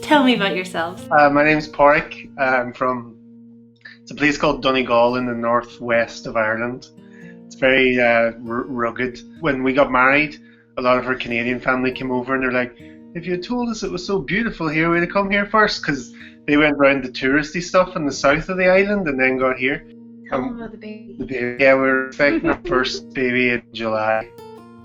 Tell me about yourselves. My name's Pauric. It's a place called Donegal in the northwest of Ireland. It's very rugged. When we got married, a lot of our Canadian family came over and they're like, if you had told us it was so beautiful here, we'd have come here first, because they went around the touristy stuff in the south of the island and then got here. Tell them about the baby. Yeah, we're expecting our first baby in July.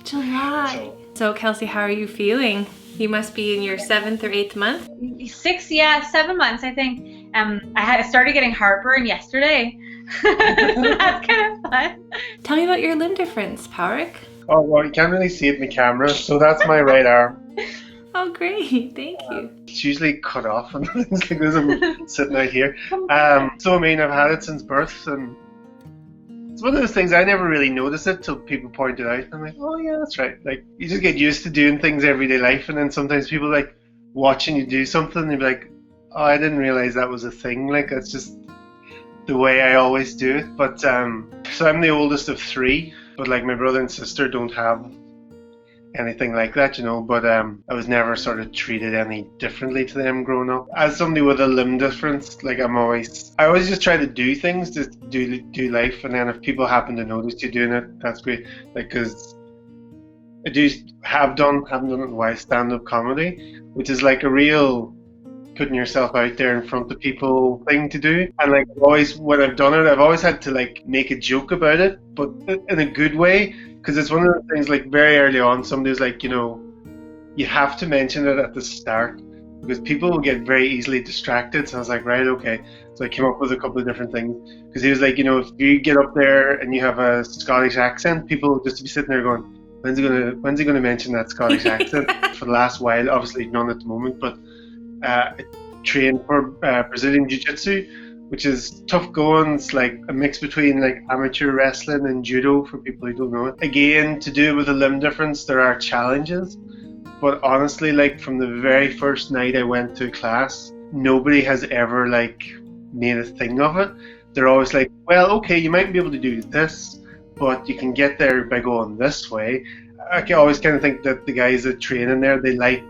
July. So Kelsey, how are you feeling? You must be in your 7th or 8th month? 7 months, I think. I started getting heartburn yesterday. So that's kind of fun. Tell me about your limb difference, Pauric. Oh, well, you can't really see it in the camera, so that's my right arm. Oh, great. Thank you. It's usually cut off and things like this. I'm sitting out here. So, I mean, I've had it since birth, and it's one of those things I never really noticed it till people point it out. I'm like, oh yeah, that's right. Like, you just get used to doing things everyday life, and then sometimes people like watching you do something, and they'd be like, oh, I didn't realize that was a thing. Like, that's just the way I always do it. But so I'm the oldest of 3, but like my brother and sister don't have anything like that, you know, but I was never sort of treated any differently to them growing up. As somebody with a limb difference, like I always just try to do things, just do life, and then if people happen to notice you doing it, that's great. Like, because I haven't done it in a while, stand-up comedy, which is like a real putting yourself out there in front of people thing to do. And like always, when I've done it, I've always had to like make a joke about it, but in a good way. Because it's one of the things, like very early on, somebody was like, you know, you have to mention it at the start because people will get very easily distracted. So I was like, right, okay. So I came up with a couple of different things. Because he was like, you know, if you get up there and you have a Scottish accent, people will just be sitting there going, when's he gonna mention that Scottish accent? For the last while, obviously none at the moment, but I trained for Brazilian Jiu-Jitsu, which is tough going. It's like a mix between like amateur wrestling and judo for people who don't know it. Again, to do with a limb difference, there are challenges. But honestly, like from the very first night I went to class, nobody has ever like made a thing of it. They're always like, well, okay, you might be able to do this, but you can get there by going this way. I can always kind of think that the guys that train in there, they like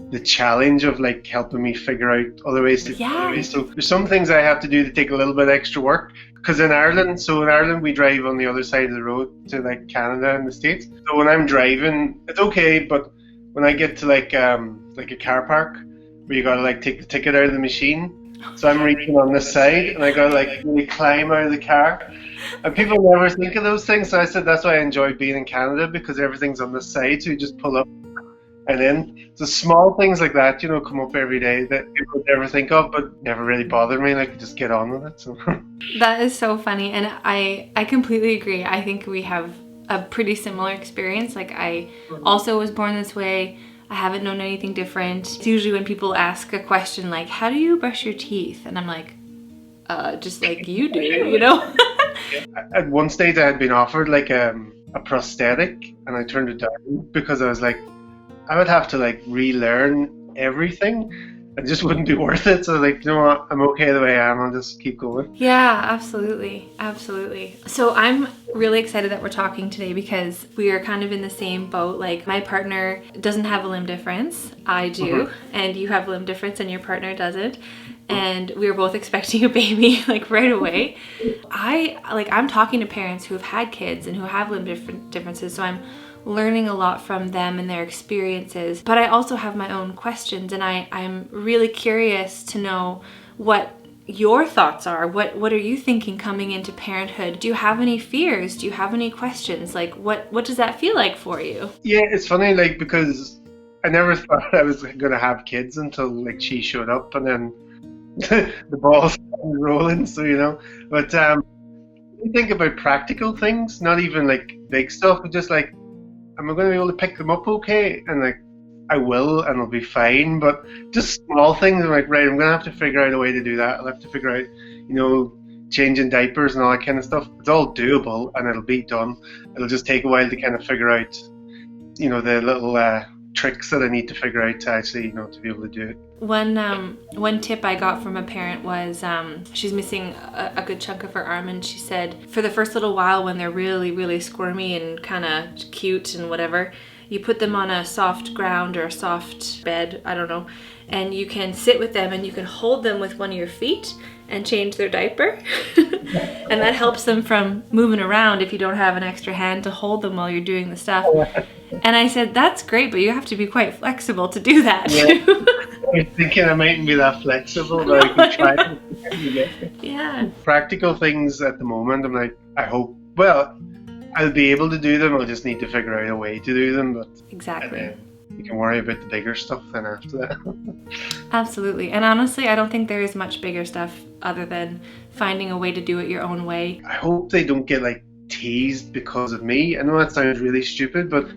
the challenge of like helping me figure out other ways to do it. So there's some things I have to do to take a little bit extra work, because in Ireland we drive on the other side of the road to like Canada and the States. So when I'm driving, it's okay, but when I get to like a car park where you gotta like take the ticket out of the machine, so I'm reaching on this side and I gotta like really climb out of the car, and people never think of those things. So I said that's why I enjoy being in Canada, because everything's on this side, so you just pull up. And then the small things like that, you know, come up every day that people would never think of, but never really bother me. Like, just get on with it. So that is so funny, and I completely agree. I think we have a pretty similar experience. Like, I also was born this way. I haven't known anything different. It's usually when people ask a question like, "How do you brush your teeth?" and I'm like, just like you do, you know. At one stage, I had been offered like a prosthetic, and I turned it down because I was like, I would have to like relearn everything. It just wouldn't be worth it. So like, you know what, I'm okay the way I am. I'll just keep going. Yeah, absolutely. Absolutely. So I'm really excited that we're talking today because we are kind of in the same boat. Like, my partner doesn't have a limb difference. I do. And you have a limb difference and your partner doesn't. And we were both expecting a baby like right away. I'm talking to parents who have had kids and who have limb differences. So I'm learning a lot from them and their experiences, but I also have my own questions, and I'm really curious to know what your thoughts are. What are you thinking coming into parenthood? Do you have any fears? Do you have any questions? Like, what does that feel like for you? Yeah, it's funny, like, because I never thought I was gonna have kids until like she showed up, and then the ball's rolling. So, you know, but you think about practical things, not even like big stuff, but just like, am I going to be able to pick them up okay? And like, I will, and it'll be fine. But just small things, I'm like, right, I'm going to have to figure out a way to do that. I'll have to figure out, you know, changing diapers and all that kind of stuff. It's all doable, and it'll be done. It'll just take a while to kind of figure out, you know, the little tricks that I need to figure out to actually, you know, to be able to do it. One tip I got from a parent was she's missing a good chunk of her arm, and she said for the first little while when they're really, really squirmy and kind of cute and whatever, You put them on a soft ground or a soft bed, I don't know, and you can sit with them and you can hold them with one of your feet and change their diaper. And that helps them from moving around if you don't have an extra hand to hold them while you're doing the stuff. And I said, that's great, but you have to be quite flexible to do that. Yeah. I was thinking I mightn't be that flexible, but I could try. Yeah. Practical things at the moment, I'm like, I hope, well, I'll be able to do them, I'll just need to figure out a way to do them. But Exactly. You can worry about the bigger stuff then after that. Absolutely. And honestly, I don't think there is much bigger stuff other than finding a way to do it your own way. I hope they don't get like teased because of me. I know that sounds really stupid, but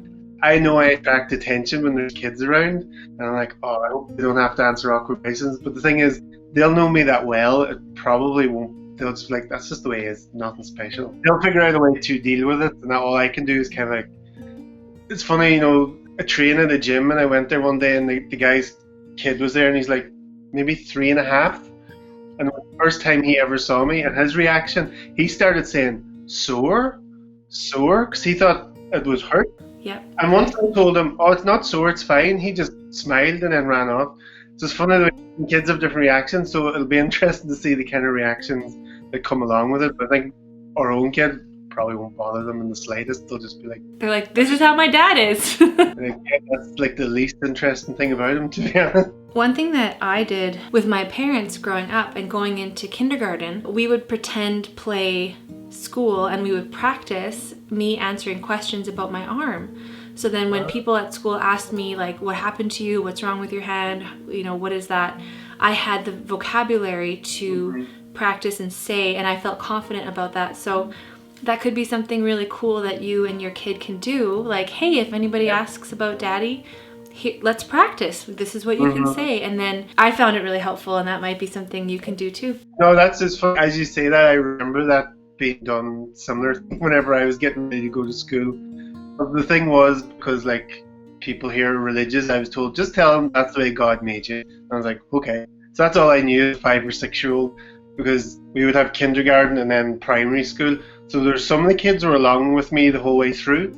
I know I attract attention when there's kids around, and I'm like, oh, I hope they don't have to answer awkward questions. But the thing is, they'll know me that well, it probably won't. They'll just be like, that's just the way it is, nothing special. They'll figure out a way to deal with it, and all I can do is kind of like, it's funny, you know, I train at a gym, and I went there one day, and the guy's kid was there, and he's like maybe 3.5, and the first time he ever saw me, and his reaction, he started saying sore, because he thought it was hurt. Yep. And once I told him, oh, it's not sore, it's fine, he just smiled and then ran off. It's just funny the way kids have different reactions, so it'll be interesting to see the kind of reactions that come along with it. But I think our own kid probably won't bother them in the slightest. They'll just be like, they're like, this is how my dad is. like, yeah, that's like the least interesting thing about him, to be honest. One thing that I did with my parents growing up and going into kindergarten, we would pretend play school and we would practice me answering questions about my arm. So then when people at school asked me like, what happened to you? What's wrong with your hand? You know, what is that? I had the vocabulary to practice and say, and I felt confident about that. So that could be something really cool that you and your kid can do. Like, hey, if anybody asks about daddy, here, let's practice. This is what you can say. And then I found it really helpful, and that might be something you can do too. No, that's just fun. As you say that, I remember that being done similar whenever I was getting ready to go to school. But the thing was, because like people here are religious, I was told, just tell them that's the way God made you. And I was like, okay. So that's all I knew as a 5 or 6 year old, because we would have kindergarten and then primary school. So there's some of the kids were along with me the whole way through.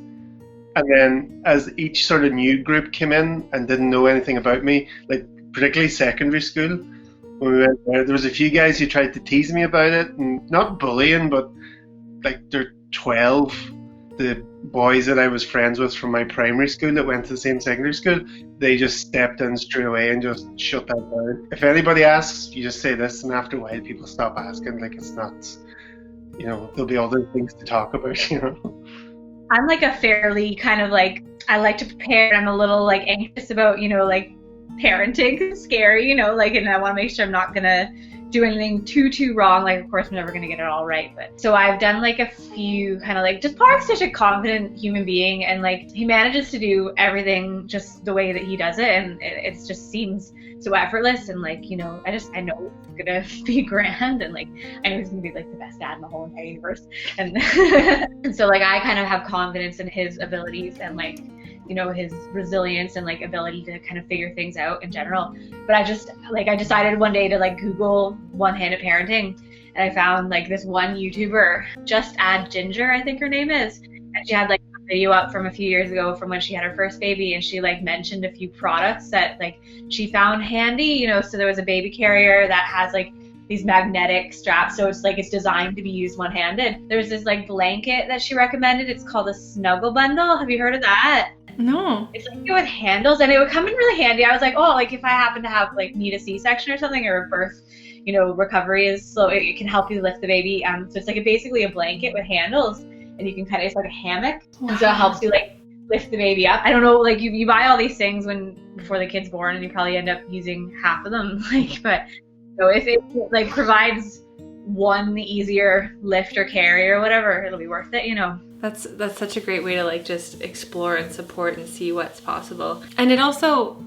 And then as each sort of new group came in and didn't know anything about me, like particularly secondary school, when we went there was a few guys who tried to tease me about it, and not bullying, but like they're 12. The boys that I was friends with from my primary school that went to the same secondary school, they just stepped in straight away and just shut that down. If anybody asks, you just say this, and after a while people stop asking. Like, it's not, you know, there'll be other things to talk about, you know. I'm like a fairly kind of like, I like to prepare. I'm a little like anxious about, you know, like parenting. It's scary, you know, like, and I want to make sure I'm not going to do anything too wrong. Like, of course, I'm never going to get it all right. But so I've done like a few kind of like, just Pauric's such a confident human being, and like he manages to do everything just the way that he does it. And it just seems so effortless. And like, you know, I know it's going to be grand. And like, I know he's going to be like the best dad in the whole entire universe. And, and so like, I kind of have confidence in his abilities and like, you know, his resilience and like ability to kind of figure things out in general. But I decided one day to like Google one-handed parenting, and I found like this one YouTuber, Just Add Ginger, I think her name is, and she had like a video up from a few years ago from when she had her first baby, and she like mentioned a few products that like she found handy, you know. So there was a baby carrier that has like these magnetic straps, so it's like it's designed to be used one-handed. There's this like blanket that she recommended. It's called a Snuggle Bundle. Have you heard of that? No. It's like with handles, and it would come in really handy. I was like, oh, like if I happen to have like need a C-section or something, or a birth, you know, recovery is slow, it can help you lift the baby. So it's like basically a blanket with handles, and you can kind of, it's like a hammock. Wow. And so it helps you like lift the baby up. I don't know, like you buy all these things before the kid's born, and you probably end up using half of them. Like, but so if it like provides one easier lift or carry or whatever, it'll be worth it, you know. That's such a great way to like just explore and support and see what's possible. And it also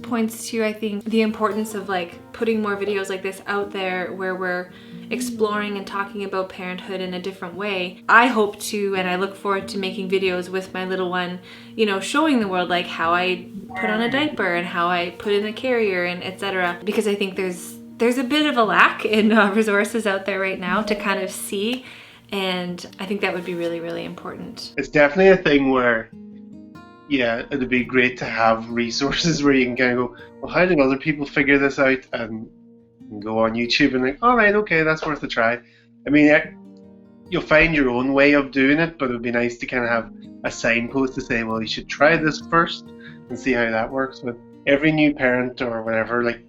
points to, I think, the importance of like putting more videos like this out there where we're exploring and talking about parenthood in a different way. I hope to, and I look forward to making videos with my little one, you know, showing the world like how I put on a diaper and how I put in a carrier and etc. Because I think there's a bit of a lack in resources out there right now to kind of see. And I think that would be really, really important. It's definitely a thing where yeah, it'd be great to have resources where you can kind of go, well, how did other people figure this out? And go on YouTube and like, all right, okay, that's worth a try. I mean, you'll find your own way of doing it, but it would be nice to kind of have a signpost to say, well, you should try this first and see how that works. But every new parent or whatever, like,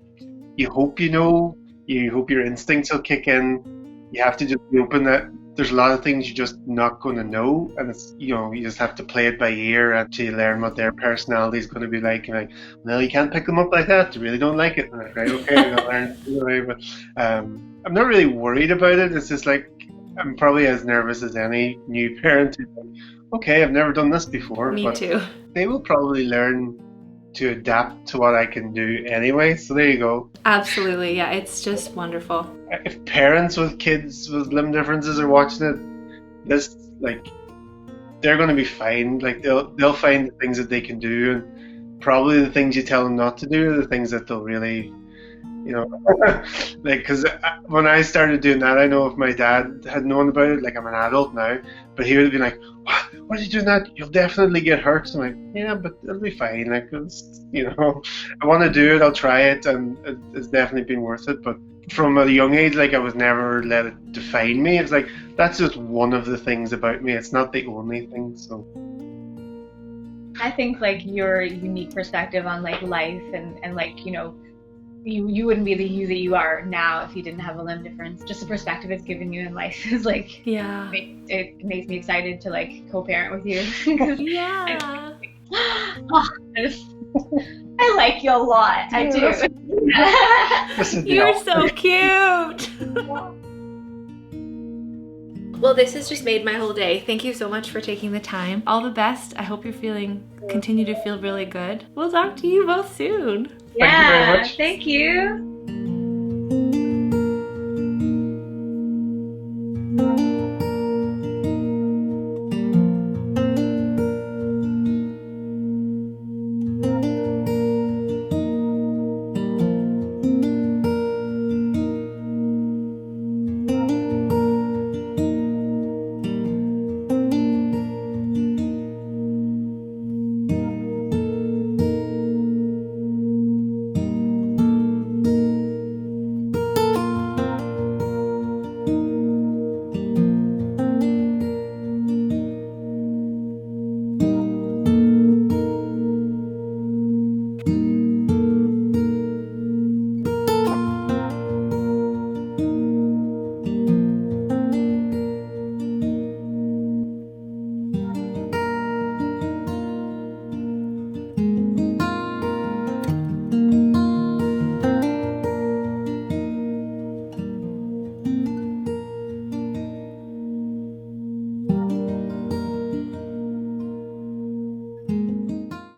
you hope you hope your instincts will kick in. You have to just be open that there's a lot of things you're just not going to know, and it's, you just have to play it by ear until you learn what their personality is going to be like. And like, well, you can't pick them up like that. They really don't like it. And I'm like, right, okay, I'll learn anyway. But I'm not really worried about it. It's just like, I'm probably as nervous as any new parent who's like, okay, I've never done this before. Me but too. They will probably learn to adapt to what I can do anyway. So there you go. Absolutely, yeah, it's just wonderful. If parents with kids with limb differences are watching it, this, like, they're going to be fine. Like, they'll find the things that they can do, and probably the things you tell them not to do are the things that they'll really, like, because when I started doing that, I know if my dad had known about it, like, I'm an adult now, but he would have been like, what are you doing that? You'll definitely get hurt. So I'm like, yeah, but it'll be fine. Like, I want to do it, I'll try it, and it's definitely been worth it. But from a young age, like, I was never let it define me. It's like, that's just one of the things about me. It's not the only thing. So I think, like, your unique perspective on, like, life and like, you wouldn't be the you that you are now if you didn't have a limb difference. Just the perspective it's given you in life is like, yeah, it makes me excited to, like, co-parent with you. Yeah. I like you a lot. I do. You're so cute. Well, this has just made my whole day. Thank you so much for taking the time. All the best. I hope you're continue to feel really good. We'll talk to you both soon. Yeah, Thank you very much. Thank you.